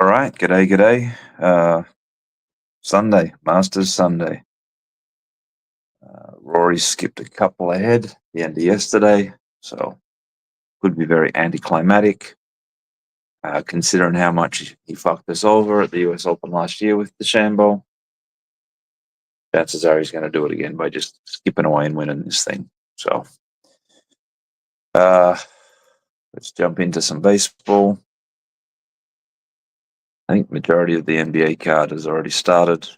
All right, g'day. Sunday, Masters Sunday. Rory skipped a couple ahead at the end of yesterday, so could be very anticlimactic, considering how much he fucked us over at the US Open last year with the Shambo. Chances are he's going to do it again by just skipping away and winning this thing. So, let's jump into some baseball. I think majority of the NBA card has already started.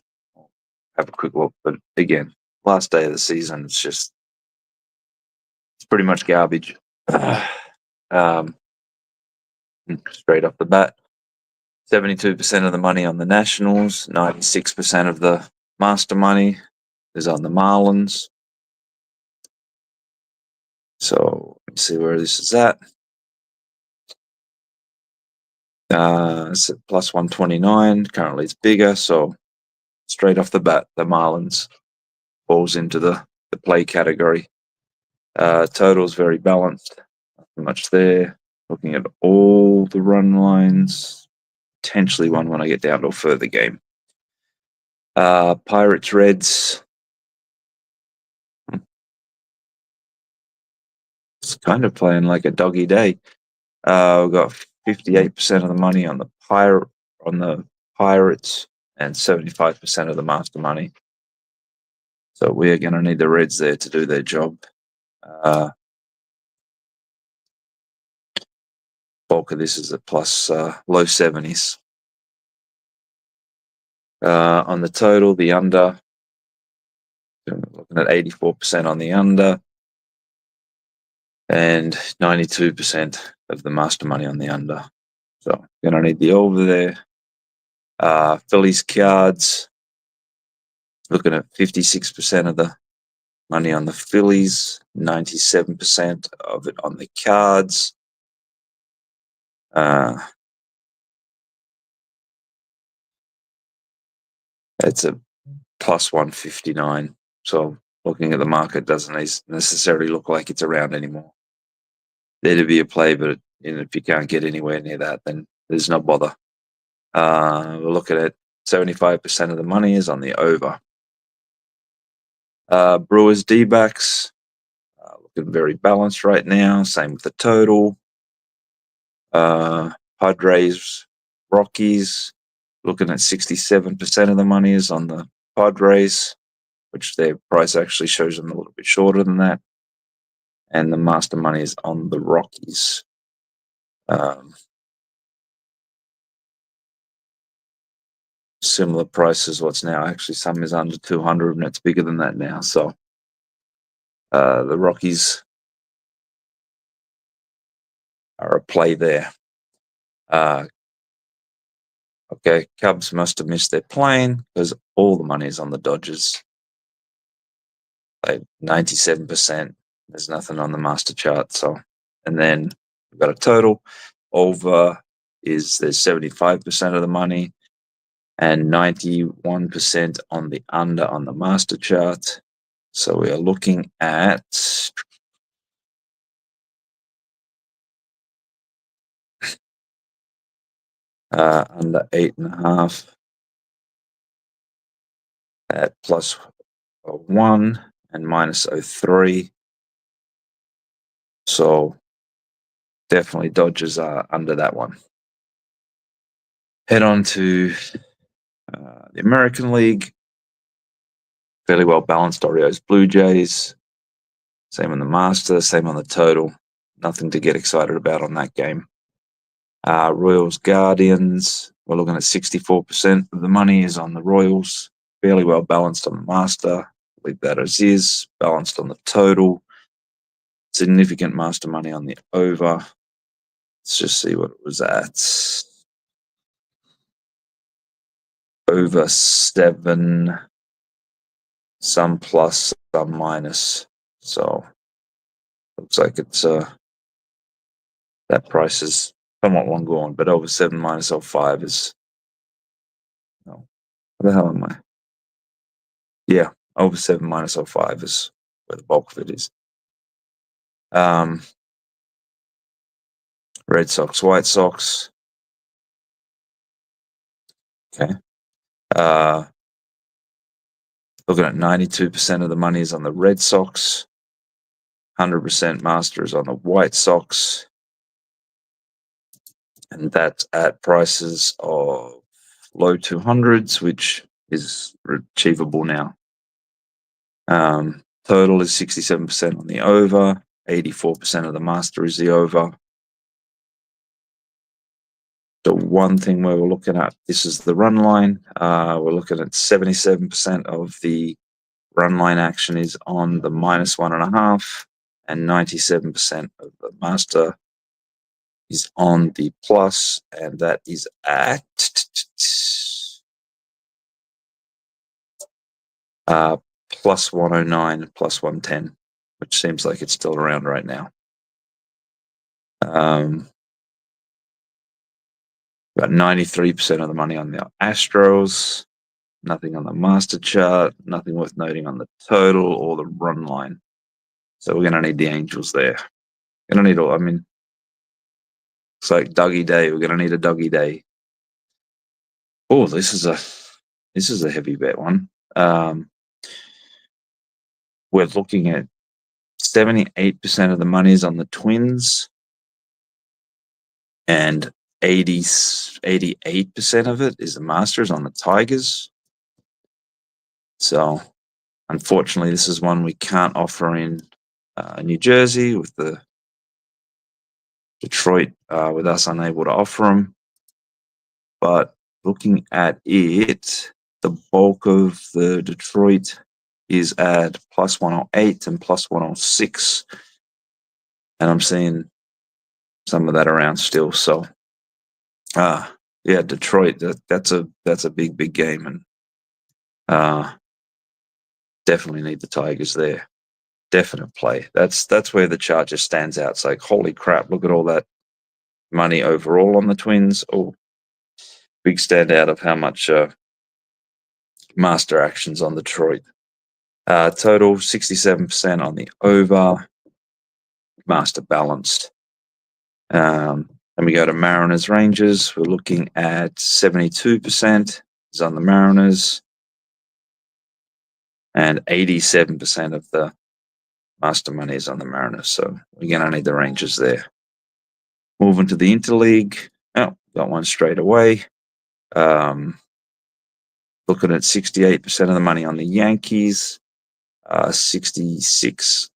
Have a quick look, but again, last day of the season, it's pretty much garbage. um, Straight off the bat, 72% of the money on the Nationals, 96% of the master money is on the Marlins. So let's see where this is at. It's at plus 129. Currently it's bigger, so straight off the bat, the Marlins falls into the play category. Total's very balanced. Nothing much there. Looking at all the run lines, potentially one when I get down to a further game. Pirates, Reds. It's kind of playing like a doggy day. We've got 58% of the money on the Pirates and 75% of the master money. So we're going to need the Reds there to do their job. Bulk of this is a plus low 70s. On the total, the under, looking at 84% on the under and 92% of the master money on the under. So going to need the over there. Phillies cards, looking at 56% of the money on the Phillies, 97% of it on the cards. It's a plus 159. So looking at the market doesn't necessarily look like it's around anymore. There to be a play, but if you can't get anywhere near that, then there's no bother. We're looking at 75% of the money is on the over. Brewers D-backs, looking very balanced right now. Same with the total. Padres, Rockies, looking at 67% of the money is on the Padres, which their price actually shows them a little bit shorter than that. And the master money is on the Rockies. Similar prices. What's now actually some is under 200 and it's bigger than that now. So the Rockies are a play there. Okay, Cubs must have missed their plane because all the money is on the Dodgers. 97%. There's nothing on the master chart. So, and then we've got a total. Over there's 75% of the money and 91% on the under on the master chart. So we are looking at under 8.5 at plus 1 and minus 0.3. So definitely Dodgers are under that one. Head on to the American League. Fairly well balanced. Orioles, Blue Jays. Same on the master, same on the total. Nothing to get excited about on that game. Royals, Guardians. We're looking at 64% of the money is on the Royals. Fairly well balanced on the master. Leave that as is. Balanced on the total. Significant master money on the over. Let's just see what it was at. Over 7. Some plus, some minus. So looks like it's that price is somewhat long gone, but over 7 minus 0.5 is no. What the hell am I? Yeah, over 7 minus 0.5 is where the bulk of it is. Red Sox, White Sox. Okay. Looking at 92% of the money is on the Red Sox. 100% master is on the White Sox. And that's at prices of low 200s, which is achievable now. Total is 67% on the over. 84% of the master is the over. The one thing where we're looking at, this is the run line. We're looking at 77% of the run line action is on the -1.5, and 97% of the master is on the plus, and that is at plus 109, plus 110, which seems like it's still around right now. About 93% of the money on the Astros, nothing on the master chart, nothing worth noting on the total or the run line. So we're going to need the Angels there. Going to need all, I mean, it's like Dougie Day. We're going to need a Dougie Day. Oh, this is a heavy bet one. We're looking at 78% of the money is on the Twins, and 88% of it is the Masters on the Tigers. So, unfortunately, this is one we can't offer in New Jersey with the Detroit, with us unable to offer them. But looking at it, the bulk of the Detroit is at plus 108 and plus 106. And I'm seeing some of that around still. So, yeah, Detroit, that's a big game. And definitely need the Tigers there. Definite play. That's where the chart just stands out. It's like, holy crap, look at all that money overall on the Twins. Oh, big standout of how much master actions on Detroit. Total 67% on the over, master balanced. And we go to Mariners Rangers. We're looking at 72% is on the Mariners, and 87% of the master money is on the Mariners. So we're going to need the Rangers there. Moving to the Interleague. Oh, got one straight away. Looking at 68% of the money on the Yankees. 66%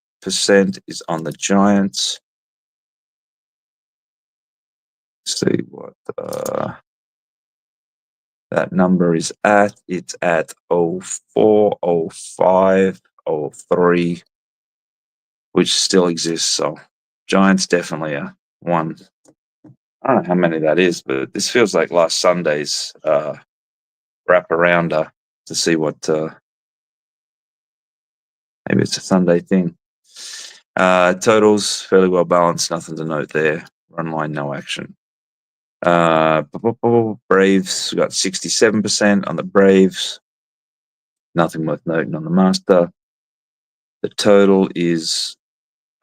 is on the Giants. See what that number is at. It's at 04, 05, 03, which still exists. So Giants definitely are one. I don't know how many that is, but this feels like last Sunday's wrap-arounder to see what maybe it's a Sunday thing. Totals fairly well balanced, nothing to note there. Run line, no action. Braves, we got 67% on the Braves. Nothing worth noting on the master. The total is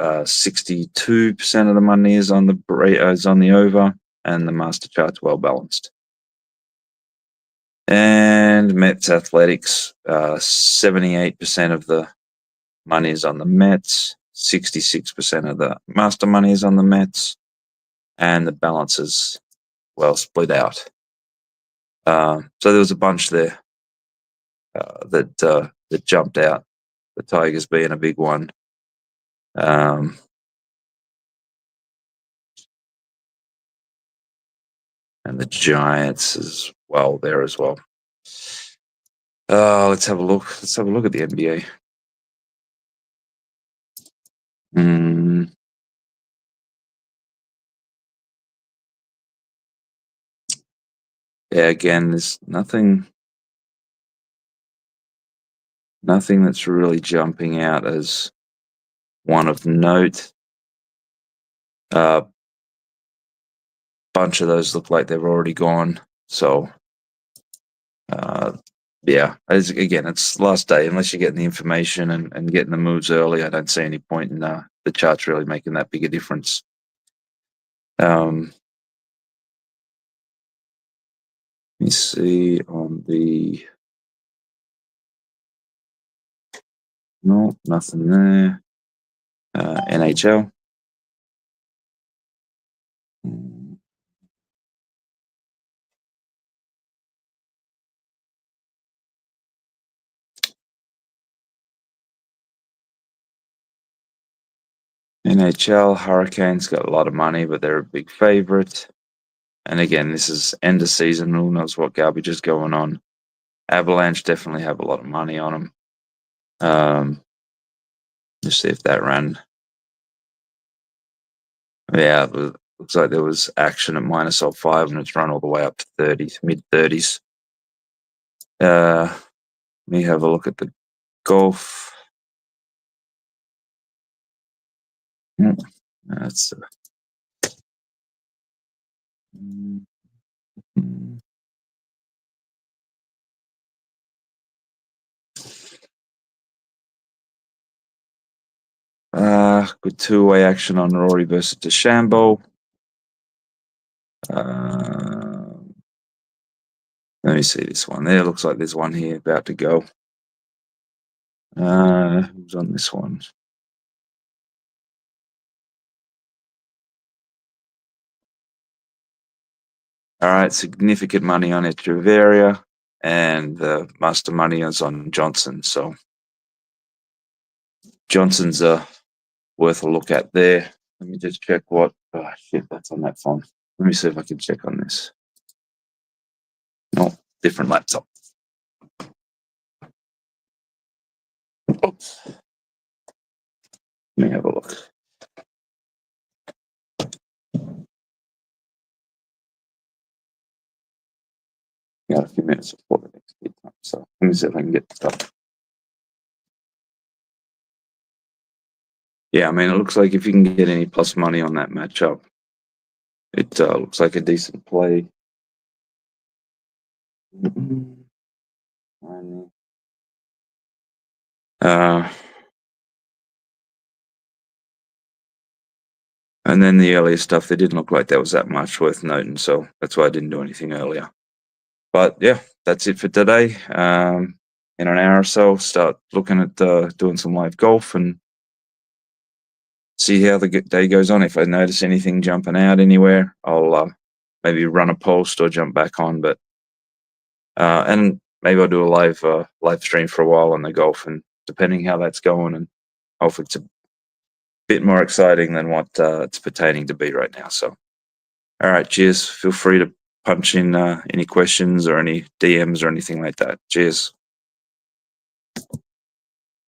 62% of the money is on the over, and the master chart's well balanced. And Mets Athletics, 78% of the money is on the Mets, 66% of the master money is on the Mets, and the balance is well split out. So there was a bunch there that jumped out. The Tigers being a big one. And the Giants as well there as well. Let's have a look. Let's have a look at the NBA. Yeah, again, there's nothing that's really jumping out as one of note. Bunch of those look like they've already gone. So, yeah, again, it's last day. Unless you're getting the information and getting the moves early, I don't see any point in the charts really making that big a difference. Let me see on the. No, nothing there. NHL. NHL, Hurricanes got a lot of money, but they're a big favorite. And again, this is end of season. Who knows what garbage is going on? Avalanche definitely have a lot of money on them. Let's see if that ran. Yeah, looks like there was action at -5, and it's run all the way up to 30s, mid-30s. Let me have a look at the golf. That's good two-way action on Rory versus DeChambeau. Let me see this one. There looks like there's one here about to go. Who's on this one? All right, significant money on Echeverria, and the master money is on Johnson. So Johnson's worth a look at there. Let me just check what. Oh shit, that's on that phone. Let me see if I can check on this. No, different laptop. Oops. Let me have a look. Got a few minutes before the next big time, so let me see if I can get this up. Yeah, I mean, it looks like if you can get any plus money on that matchup, it looks like a decent play. And then the earlier stuff, they didn't look like that was that much worth noting, so that's why I didn't do anything earlier. But yeah, that's it for today. In an hour or so, start looking at doing some live golf and see how the day goes on. If I notice anything jumping out anywhere, I'll maybe run a post or jump back on. But and maybe I'll do a live stream for a while on the golf, and depending how that's going, and hopefully it's a bit more exciting than what it's pertaining to be right now. So, all right, cheers. Feel free to punch in any questions or any DMs or anything like that. Cheers.